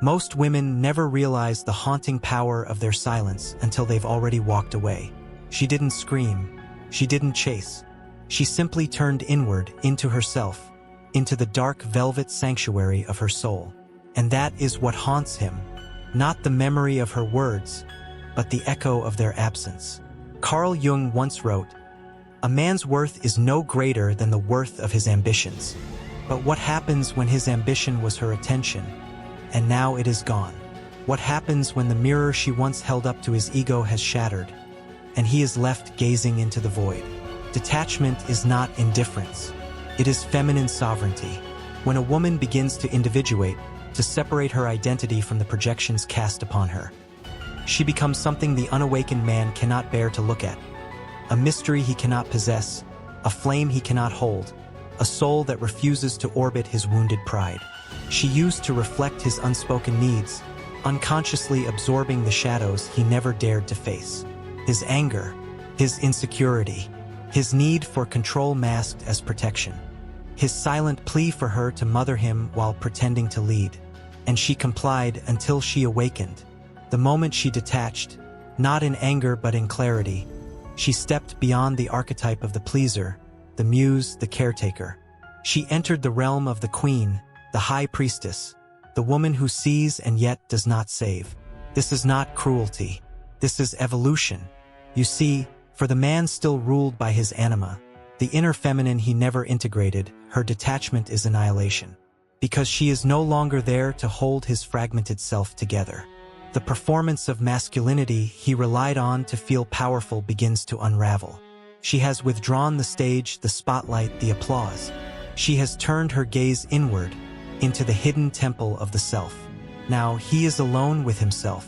Most women never realize the haunting power of their silence until they've already walked away. She didn't scream. She didn't chase. She simply turned inward into herself, into the dark velvet sanctuary of her soul. And that is what haunts him, not the memory of her words, but the echo of their absence. Carl Jung once wrote, "A man's worth is no greater than the worth of his ambitions. But what happens when his ambition was her attention, and now it is gone? What happens when the mirror she once held up to his ego has shattered, and he is left gazing into the void?" Detachment is not indifference. It is feminine sovereignty. When a woman begins to individuate, to separate her identity from the projections cast upon her, she becomes something the unawakened man cannot bear to look at. A mystery he cannot possess, a flame he cannot hold, a soul that refuses to orbit his wounded pride. She used to reflect his unspoken needs, unconsciously absorbing the shadows he never dared to face. His anger, his insecurity, his need for control masked as protection. His silent plea for her to mother him while pretending to lead. And she complied until she awakened. The moment she detached, not in anger but in clarity, she stepped beyond the archetype of the pleaser, the muse, the caretaker. She entered the realm of the queen, the high priestess, the woman who sees and yet does not save. This is not cruelty. This is evolution. You see, for the man still ruled by his anima, the inner feminine he never integrated, her detachment is annihilation. Because she is no longer there to hold his fragmented self together. The performance of masculinity he relied on to feel powerful begins to unravel. She has withdrawn the stage, the spotlight, the applause. She has turned her gaze inward, into the hidden temple of the self. Now he is alone with himself,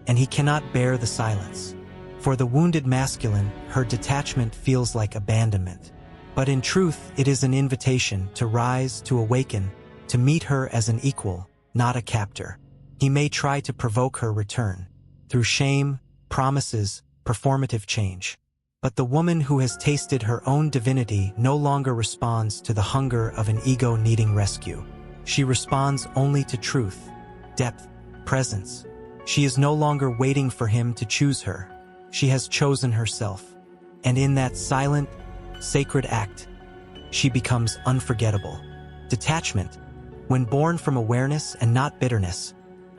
and he cannot bear the silence. For the wounded masculine, her detachment feels like abandonment. But in truth, it is an invitation to rise, to awaken, to meet her as an equal, not a captor. He may try to provoke her return, through shame, promises, performative change. But the woman who has tasted her own divinity no longer responds to the hunger of an ego needing rescue. She responds only to truth, depth, presence. She is no longer waiting for him to choose her. She has chosen herself. And in that silent, sacred act, she becomes unforgettable. Detachment, when born from awareness and not bitterness,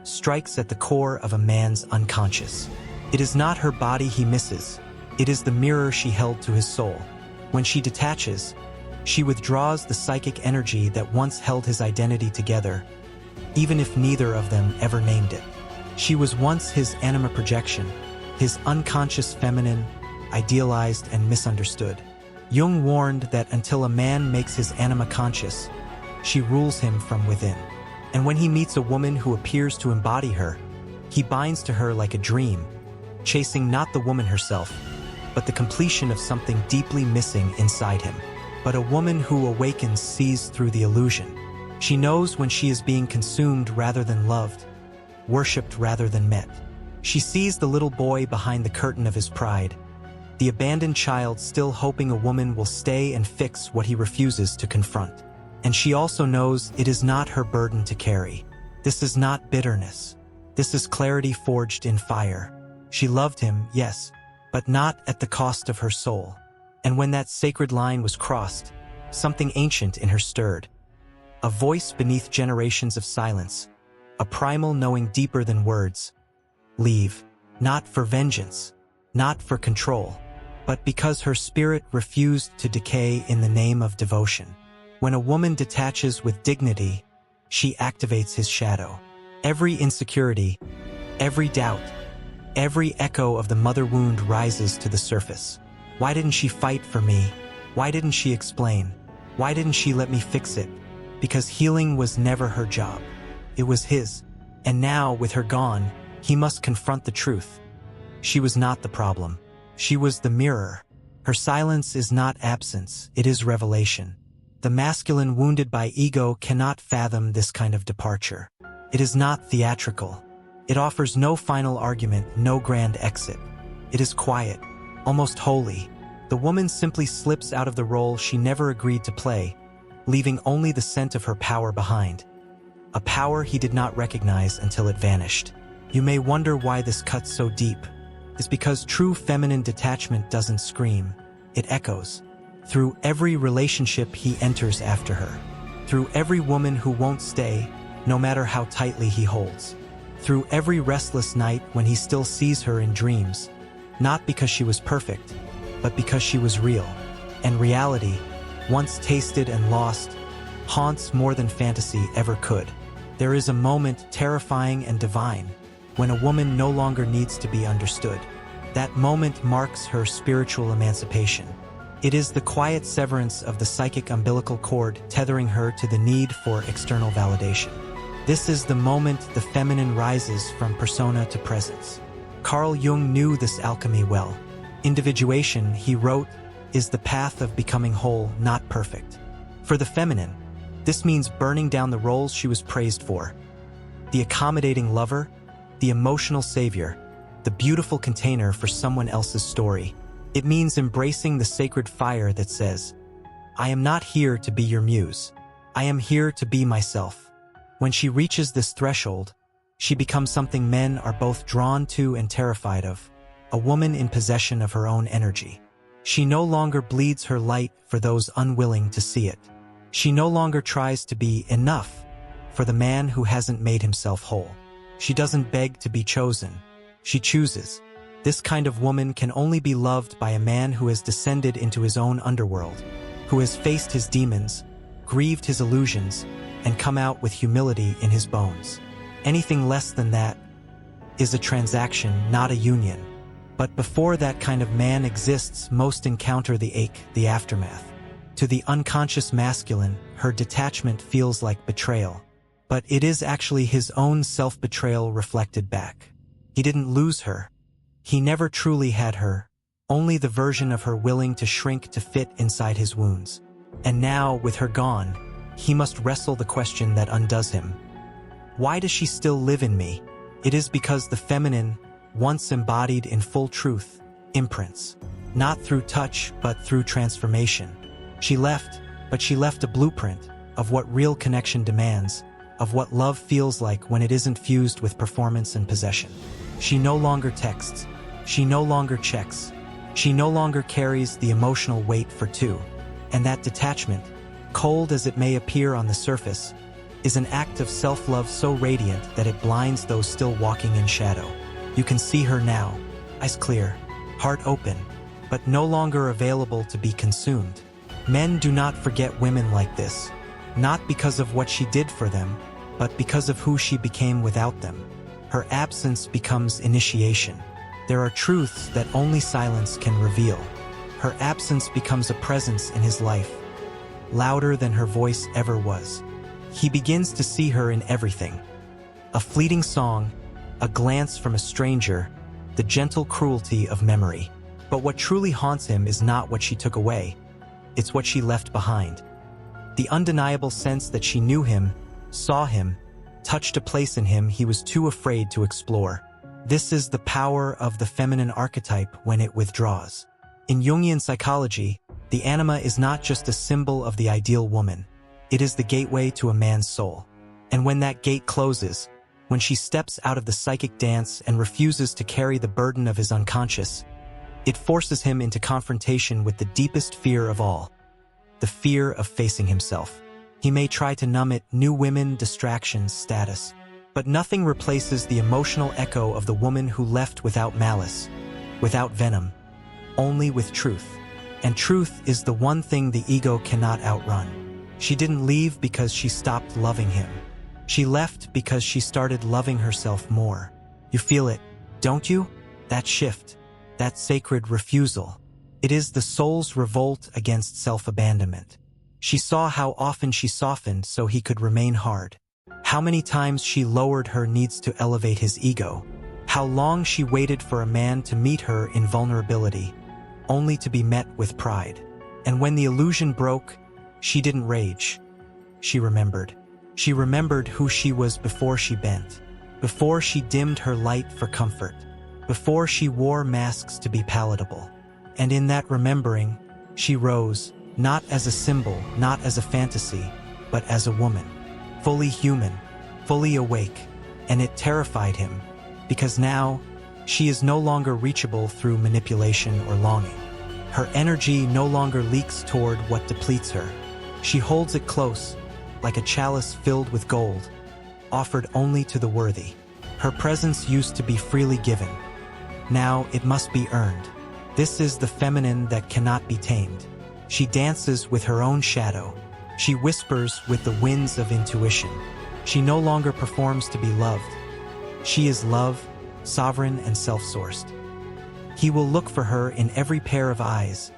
strikes at the core of a man's unconscious. It is not her body he misses. It is the mirror she held to his soul. When she detaches, she withdraws the psychic energy that once held his identity together, even if neither of them ever named it. She was once his anima projection, his unconscious feminine, idealized and misunderstood. Jung warned that until a man makes his anima conscious, she rules him from within. And when he meets a woman who appears to embody her, he binds to her like a dream, chasing not the woman herself, but the completion of something deeply missing inside him. But a woman who awakens sees through the illusion. She knows when she is being consumed rather than loved, worshipped rather than met. She sees the little boy behind the curtain of his pride, the abandoned child still hoping a woman will stay and fix what he refuses to confront. And she also knows it is not her burden to carry. This is not bitterness. This is clarity forged in fire. She loved him, yes, but not at the cost of her soul. And when that sacred line was crossed, something ancient in her stirred. A voice beneath generations of silence, a primal knowing deeper than words. Leave, not for vengeance, not for control, but because her spirit refused to decay in the name of devotion. When a woman detaches with dignity, she activates his shadow. Every insecurity, every doubt, every echo of the mother wound rises to the surface. Why didn't she fight for me? Why didn't she explain? Why didn't she let me fix it? Because healing was never her job. It was his. And now, with her gone, he must confront the truth. She was not the problem. She was the mirror. Her silence is not absence, it is revelation. The masculine wounded by ego cannot fathom this kind of departure. It is not theatrical. It offers no final argument, no grand exit. It is quiet, almost holy. The woman simply slips out of the role she never agreed to play, leaving only the scent of her power behind. a power he did not recognize until it vanished. You may wonder why this cuts so deep. It's because true feminine detachment doesn't scream, it echoes. Through every relationship he enters after her. Through every woman who won't stay, no matter how tightly he holds. Through every restless night when he still sees her in dreams. Not because she was perfect, but because she was real. And reality, once tasted and lost, haunts more than fantasy ever could. There is a moment terrifying and divine, when a woman no longer needs to be understood. That moment marks her spiritual emancipation. It is the quiet severance of the psychic umbilical cord tethering her to the need for external validation. This is the moment the feminine rises from persona to presence. Carl Jung knew this alchemy well. Individuation, he wrote, is the path of becoming whole, not perfect. For the feminine, this means burning down the roles she was praised for. The accommodating lover, the emotional savior, the beautiful container for someone else's story. It means embracing the sacred fire that says, I am not here to be your muse. I am here to be myself. When she reaches this threshold, she becomes something men are both drawn to and terrified of, a woman in possession of her own energy. She no longer bleeds her light for those unwilling to see it. She no longer tries to be enough for the man who hasn't made himself whole. She doesn't beg to be chosen. She chooses. This kind of woman can only be loved by a man who has descended into his own underworld, who has faced his demons, grieved his illusions, and come out with humility in his bones. Anything less than that is a transaction, not a union. But before that kind of man exists, most encounter the ache, the aftermath. To the unconscious masculine, her detachment feels like betrayal. But it is actually his own self-betrayal reflected back. He didn't lose her. He never truly had her, only the version of her willing to shrink to fit inside his wounds. And now, with her gone, he must wrestle the question that undoes him. Why does she still live in me? It is because the feminine, once embodied in full truth, imprints. Not through touch, but through transformation. She left, but she left a blueprint of what real connection demands, of what love feels like when it isn't fused with performance and possession. She no longer texts. She no longer checks. She no longer carries the emotional weight for two. And that detachment, cold as it may appear on the surface, is an act of self-love so radiant that it blinds those still walking in shadow. You can see her now, eyes clear, heart open, but no longer available to be consumed. Men do not forget women like this, not because of what she did for them, but because of who she became without them. Her absence becomes initiation. There are truths that only silence can reveal. Her absence becomes a presence in his life, louder than her voice ever was. He begins to see her in everything. A fleeting song, a glance from a stranger, the gentle cruelty of memory. But what truly haunts him is not what she took away. It's what she left behind. The undeniable sense that she knew him, saw him, touched a place in him he was too afraid to explore. This is the power of the feminine archetype when it withdraws. In Jungian psychology, the anima is not just a symbol of the ideal woman. It is the gateway to a man's soul. And when that gate closes, when she steps out of the psychic dance and refuses to carry the burden of his unconscious, it forces him into confrontation with the deepest fear of all, the fear of facing himself. He may try to numb it, new women, distractions, status. But nothing replaces the emotional echo of the woman who left without malice, without venom, only with truth. And truth is the one thing the ego cannot outrun. She didn't leave because she stopped loving him. She left because she started loving herself more. You feel it, don't you? That shift, that sacred refusal. It is the soul's revolt against self-abandonment. She saw how often she softened so he could remain hard. How many times she lowered her needs to elevate his ego. How long she waited for a man to meet her in vulnerability, only to be met with pride. And when the illusion broke, she didn't rage. She remembered. She remembered who she was before she bent, before she dimmed her light for comfort, before she wore masks to be palatable. And in that remembering, she rose, not as a symbol, not as a fantasy, but as a woman. Fully human, fully awake, and it terrified him, because now, she is no longer reachable through manipulation or longing. Her energy no longer leaks toward what depletes her. She holds it close, like a chalice filled with gold, offered only to the worthy. Her presence used to be freely given. Now it must be earned. This is the feminine that cannot be tamed. She dances with her own shadow. She whispers with the winds of intuition. She no longer performs to be loved. She is love, sovereign and self-sourced. He will look for her in every pair of eyes,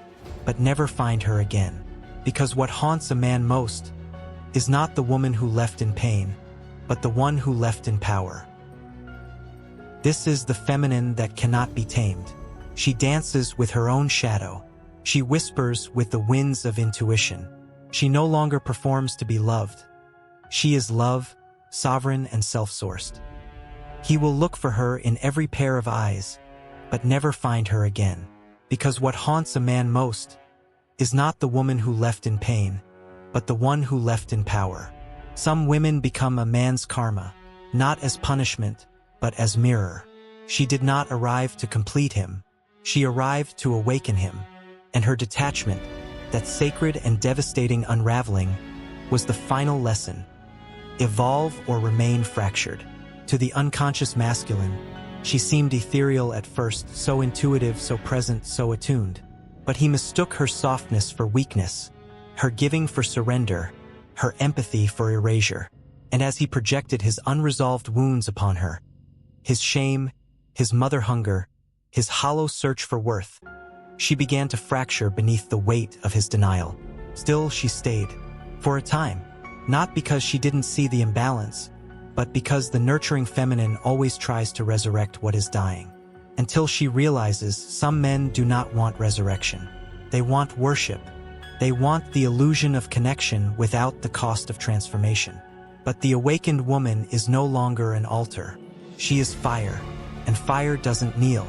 but never find her again. Because what haunts a man most is not the woman who left in pain, but the one who left in power. This is the feminine that cannot be tamed. She dances with her own shadow. She whispers with the winds of intuition. She no longer performs to be loved. She is love, sovereign and self-sourced. He will look for her in every pair of eyes, but never find her again. Because what haunts a man most is not the woman who left in pain, but the one who left in power. Some women become a man's karma, not as punishment, but as mirror. She did not arrive to complete him. She arrived to awaken him. And her detachment, that sacred and devastating unraveling, was the final lesson. Evolve or remain fractured. To the unconscious masculine, she seemed ethereal at first, so intuitive, so present, so attuned. But he mistook her softness for weakness, her giving for surrender, her empathy for erasure. And as he projected his unresolved wounds upon her, his shame, his mother hunger, his hollow search for worth, she began to fracture beneath the weight of his denial. Still, she stayed. For a time. Not because she didn't see the imbalance, but because the nurturing feminine always tries to resurrect what is dying. Until she realizes some men do not want resurrection. They want worship. They want the illusion of connection without the cost of transformation. But the awakened woman is no longer an altar. She is fire, and fire doesn't kneel.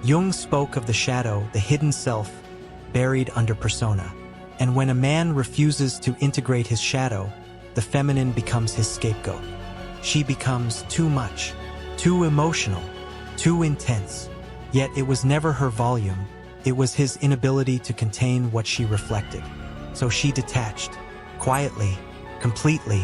Jung spoke of the shadow, the hidden self, buried under persona. And when a man refuses to integrate his shadow, the feminine becomes his scapegoat. She becomes too much, too emotional, too intense. Yet it was never her volume, it was his inability to contain what she reflected. So she detached, quietly, completely,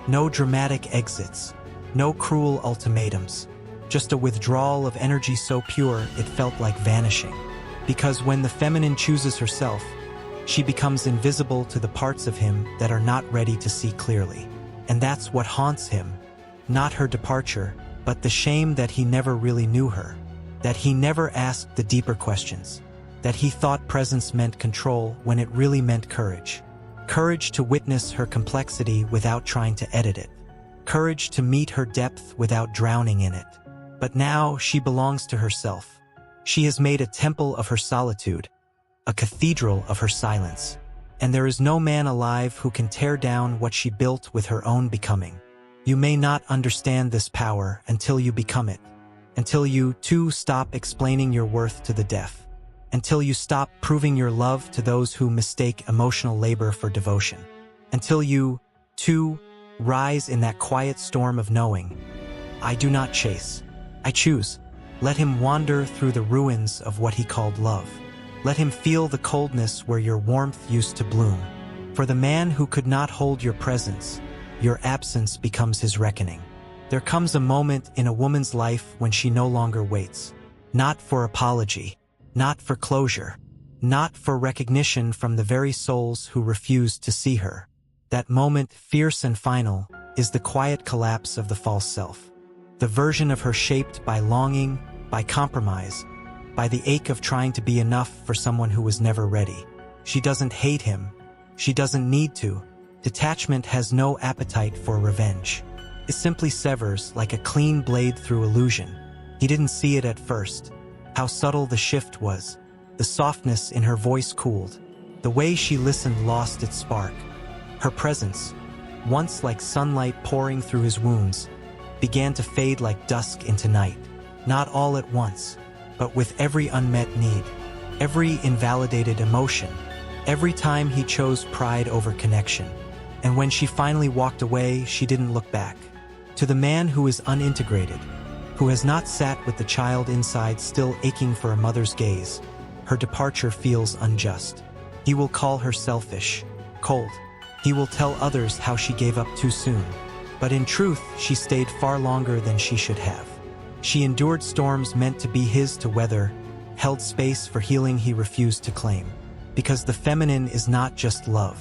no dramatic exits, no cruel ultimatums. Just a withdrawal of energy so pure it felt like vanishing. Because when the feminine chooses herself, she becomes invisible to the parts of him that are not ready to see clearly. And that's what haunts him, not her departure, but the shame that he never really knew her, that he never asked the deeper questions, that he thought presence meant control when it really meant courage. Courage to witness her complexity without trying to edit it. Courage to meet her depth without drowning in it. But now she belongs to herself. She has made a temple of her solitude, a cathedral of her silence. And there is no man alive who can tear down what she built with her own becoming. You may not understand this power until you become it. Until you, too, stop explaining your worth to the deaf. Until you stop proving your love to those who mistake emotional labor for devotion. Until you, too, rise in that quiet storm of knowing. I do not chase. I choose. Let him wander through the ruins of what he called love. Let him feel the coldness where your warmth used to bloom. For the man who could not hold your presence, your absence becomes his reckoning. There comes a moment in a woman's life when she no longer waits. Not for apology, not for closure, not for recognition from the very souls who refused to see her. That moment, fierce and final, is the quiet collapse of the false self. The version of her shaped by longing, by compromise, by the ache of trying to be enough for someone who was never ready. She doesn't hate him. She doesn't need to. Detachment has no appetite for revenge. It simply severs like a clean blade through illusion. He didn't see it at first. How subtle the shift was. The softness in her voice cooled. The way she listened lost its spark. Her presence, once like sunlight pouring through his wounds, began to fade like dusk into night. Not all at once, but with every unmet need, every invalidated emotion, every time he chose pride over connection. And when she finally walked away, she didn't look back. To the man who is unintegrated, who has not sat with the child inside still aching for a mother's gaze, her departure feels unjust. He will call her selfish, cold. He will tell others how she gave up too soon. But in truth, she stayed far longer than she should have. She endured storms meant to be his to weather, held space for healing he refused to claim. Because the feminine is not just love.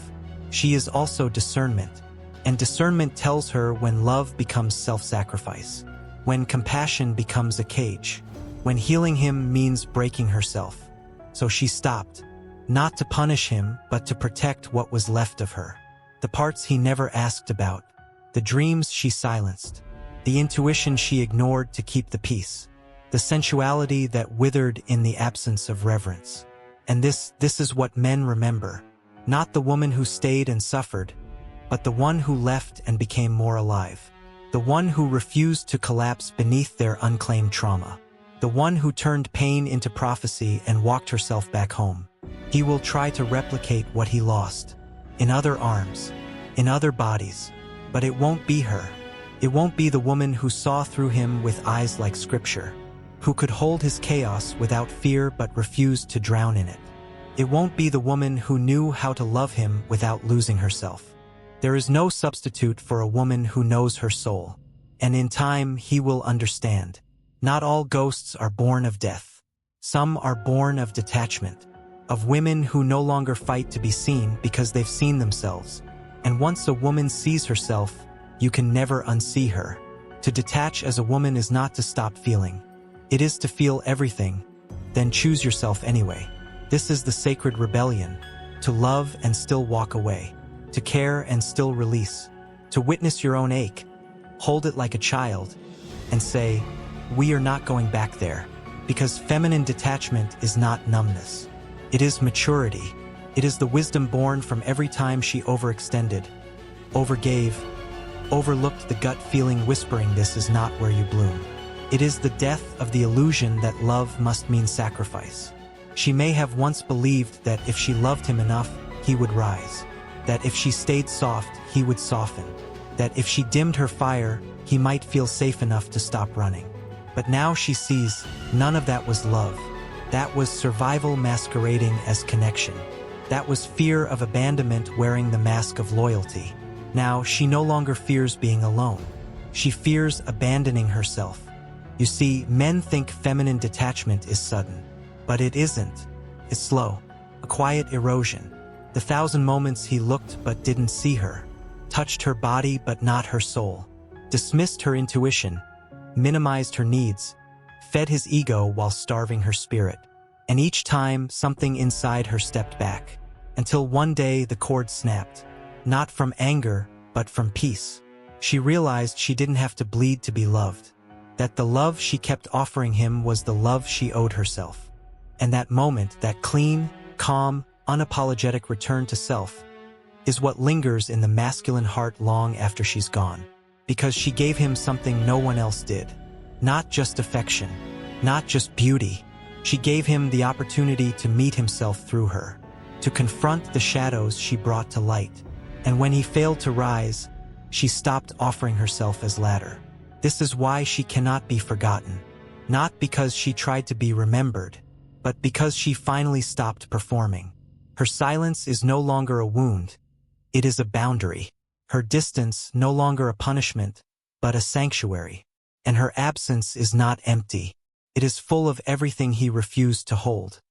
She is also discernment. And discernment tells her when love becomes self-sacrifice, when compassion becomes a cage, when healing him means breaking herself. So she stopped, not to punish him, but to protect what was left of her. The parts he never asked about, the dreams she silenced, the intuition she ignored to keep the peace, the sensuality that withered in the absence of reverence. And this is what men remember, not the woman who stayed and suffered, but the one who left and became more alive, the one who refused to collapse beneath their unclaimed trauma, the one who turned pain into prophecy and walked herself back home. He will try to replicate what he lost, in other arms, in other bodies, but it won't be her. It won't be the woman who saw through him with eyes like scripture, who could hold his chaos without fear but refused to drown in it. It won't be the woman who knew how to love him without losing herself. There is no substitute for a woman who knows her soul, and in time he will understand. Not all ghosts are born of death. Some are born of detachment, of women who no longer fight to be seen because they've seen themselves. And once a woman sees herself, you can never unsee her. To detach as a woman is not to stop feeling. It is to feel everything, then choose yourself anyway. This is the sacred rebellion, to love and still walk away, to care and still release, to witness your own ache, hold it like a child, and say, we are not going back there, because feminine detachment is not numbness. It is maturity. It is the wisdom born from every time she overextended, overgave, overlooked the gut feeling whispering this is not where you bloom. It is the death of the illusion that love must mean sacrifice. She may have once believed that if she loved him enough, he would rise, that if she stayed soft, he would soften, that if she dimmed her fire, he might feel safe enough to stop running. But now she sees none of that was love. That was survival masquerading as connection. That was fear of abandonment wearing the mask of loyalty. Now she no longer fears being alone. She fears abandoning herself. You see, men think feminine detachment is sudden, but it isn't. It's slow, a quiet erosion. The 1,000 moments he looked but didn't see her, touched her body but not her soul, dismissed her intuition, minimized her needs, fed his ego while starving her spirit. And each time, something inside her stepped back, until one day the cord snapped, not from anger, but from peace. She realized she didn't have to bleed to be loved, that the love she kept offering him was the love she owed herself. And that moment, that clean, calm, unapologetic return to self, is what lingers in the masculine heart long after she's gone. Because she gave him something no one else did. Not just affection, not just beauty. She gave him the opportunity to meet himself through her, to confront the shadows she brought to light. And when he failed to rise, she stopped offering herself as ladder. This is why she cannot be forgotten. Not because she tried to be remembered, but because she finally stopped performing. Her silence is no longer a wound. It is a boundary. Her distance no longer a punishment, but a sanctuary. And her absence is not empty. It is full of everything he refused to hold.